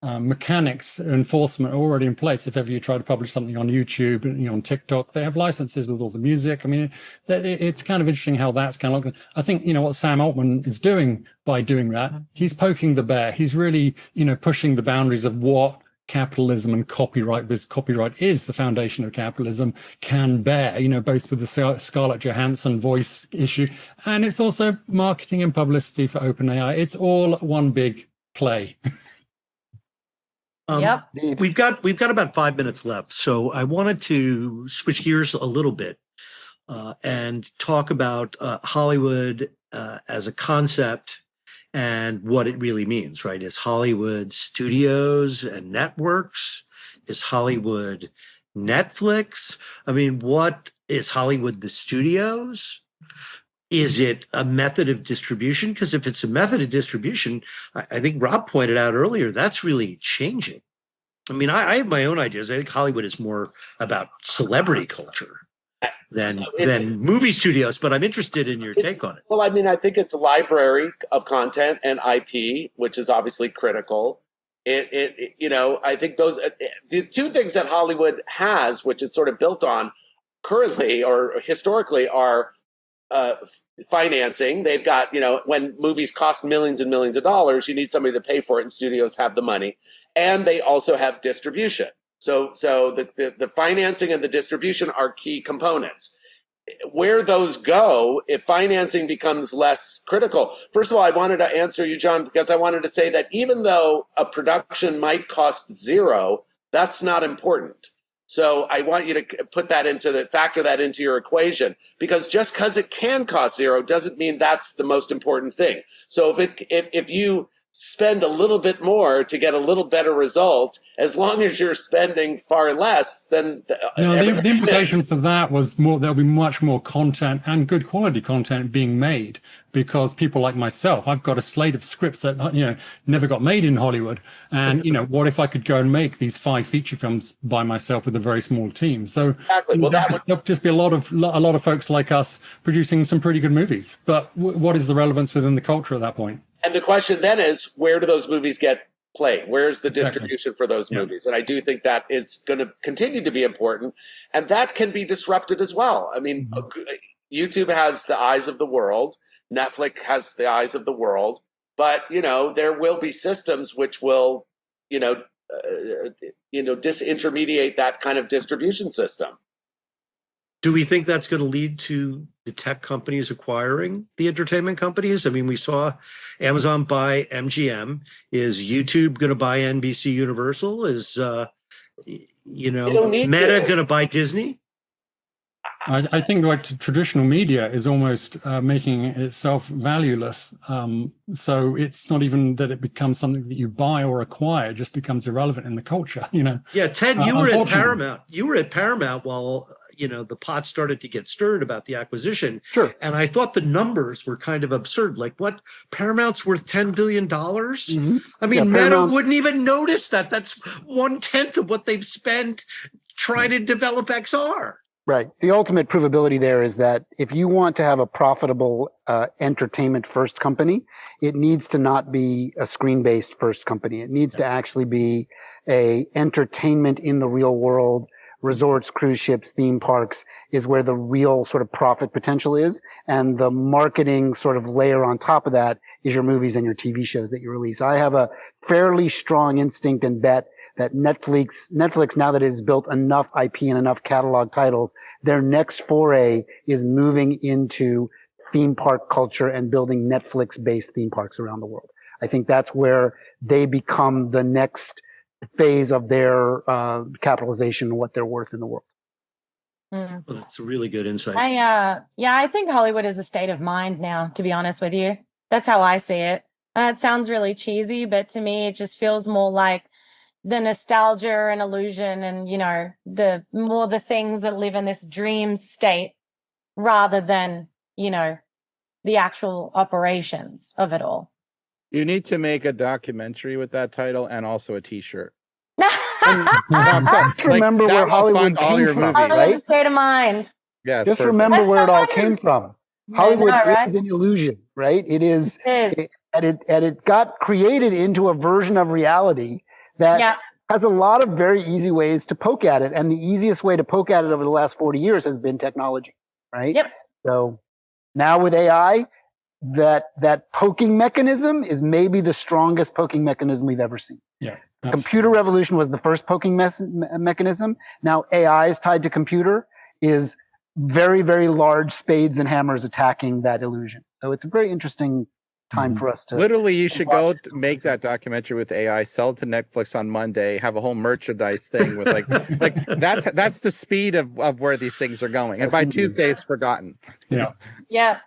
Speaker 6: mechanics enforcement are already in place. If ever you try to publish something on YouTube and on TikTok, they have licenses with all the music. I mean, it's kind of interesting how that's kind of. I think what Sam Altman is doing by doing that. He's poking the bear. He's really pushing the boundaries of what capitalism and copyright, because copyright is the foundation of capitalism, can bear. Both with the Scarlett Johansson voice issue, and it's also marketing and publicity for OpenAI. It's all one big play.
Speaker 2: Yep.
Speaker 1: We've got about 5 minutes left, so I wanted to switch gears a little bit and talk about Hollywood as a concept and what it really means. Right? Is Hollywood studios and networks? Is Hollywood Netflix? I mean, what is Hollywood? The studios? Is it a method of distribution? Because if it's a method of distribution, I think Rob pointed out earlier, that's really changing. I mean, I have my own ideas. I think Hollywood is more about celebrity culture than movie studios, but I'm interested in your take on it.
Speaker 4: Well, I mean, I think it's a library of content and IP, which is obviously critical. I think those the two things that Hollywood has, which is sort of built on currently or historically, are financing. They've got, when movies cost millions and millions of dollars, you need somebody to pay for it, and studios have the money. And they also have distribution. So the financing and the distribution are key components. Where those go, if financing becomes less critical. First of all, I wanted to answer you, John, because I wanted to say that even though a production might cost zero, that's not important. So I want you to factor that into your equation, because just because it can cost zero doesn't mean that's the most important thing. So if you spend a little bit more to get a little better result, as long as you're spending far less, then
Speaker 6: the implication for that was there'll be much more content and good quality content being made, because people like myself, I've got a slate of scripts that never got made in Hollywood, and what if I could go and make these 5 feature films by myself with a very small team? So
Speaker 4: exactly.
Speaker 6: There'll just be a lot of folks like us producing some pretty good movies, but what is the relevance within the culture at that point?
Speaker 4: And the question then is, where do those movies get played? Where's the distribution for those movies? And I do think that is going to continue to be important. And that can be disrupted as well. I mean, YouTube has the eyes of the world. Netflix has the eyes of the world. But, there will be systems which will, disintermediate that kind of distribution system.
Speaker 1: Do we think that's going to lead to the tech companies acquiring the entertainment companies? I mean, we saw Amazon buy MGM. Is YouTube going to buy NBC Universal? Is, Meta going to buy Disney?
Speaker 6: I think traditional media is almost making itself valueless. So it's not even that it becomes something that you buy or acquire; it just becomes irrelevant in the culture.
Speaker 1: Yeah, Ted, you were at Paramount. You were at Paramount while the pot started to get stirred about the acquisition.
Speaker 3: Sure.
Speaker 1: And I thought the numbers were kind of absurd. Like, what? Paramount's worth $10 billion? Mm-hmm. I mean, Meta wouldn't even notice that. That's 1/10 of what they've spent trying to develop XR.
Speaker 3: Right. The ultimate provability there is that if you want to have a profitable entertainment first company, it needs to not be a screen-based first company. It needs to actually be a entertainment in the real world resorts, cruise ships, theme parks is where the real sort of profit potential is. And the marketing sort of layer on top of that is your movies and your TV shows that you release. I have a fairly strong instinct and bet that Netflix, now that it has built enough IP and enough catalog titles, their next foray is moving into theme park culture and building Netflix-based theme parks around the world. I think that's where they become the next phase of their capitalization and what they're worth in the world.
Speaker 1: Well, that's a really good insight.
Speaker 2: I think Hollywood is a state of mind now, to be honest with you. That's how I see it. It sounds really cheesy, but to me, it just feels more like the nostalgia and illusion and, you know, the things that live in this dream state rather than, you know, the actual operations of it all.
Speaker 5: You need to make a documentary with that title and also a T-shirt.
Speaker 3: Remember where Hollywood came from, right?
Speaker 2: State of mind.
Speaker 5: Yeah,
Speaker 3: just
Speaker 5: perfect.
Speaker 3: remember where it all came from. Hollywood
Speaker 2: right?
Speaker 3: is an illusion, right? It is. And it got created into a version of reality that has a lot of very easy ways to poke at it. And the easiest way to poke at it over the last 40 years has been technology, right?
Speaker 2: Yep.
Speaker 3: So now with AI, that poking mechanism is maybe the strongest poking mechanism we've ever seen.
Speaker 6: Yeah.
Speaker 3: Computer revolution was the first poking mechanism. Now AI is tied to computer is very, very large spades and hammers attacking that illusion. So it's a very interesting time for us to
Speaker 5: literally you should go make that documentary with AI, sell it to Netflix on Monday, have a whole merchandise thing with like that's the speed of where these things are going, and by Tuesday it's forgotten.
Speaker 2: Yep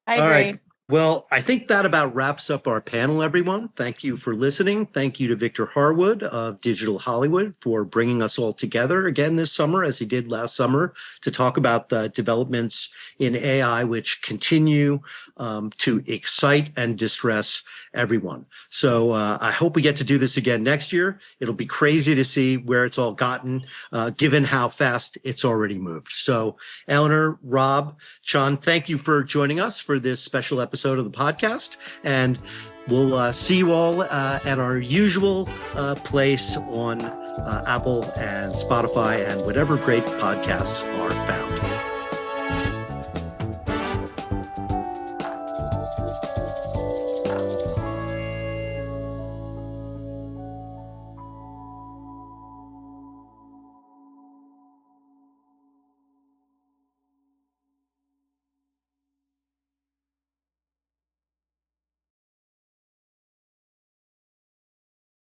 Speaker 2: I agree.
Speaker 1: All right. Well, I think that about wraps up our panel, everyone. Thank you for listening. Thank you to Victor Harwood of Digital Hollywood for bringing us all together again this summer, as he did last summer, to talk about the developments in AI, which continue to excite and distress everyone. So I hope we get to do this again next year. It'll be crazy to see where it's all gotten, given how fast it's already moved. So Ellenor, Rob, John, thank you for joining us for this special episode of the podcast, and we'll see you all at our usual place on Apple and Spotify and whatever great podcasts are found.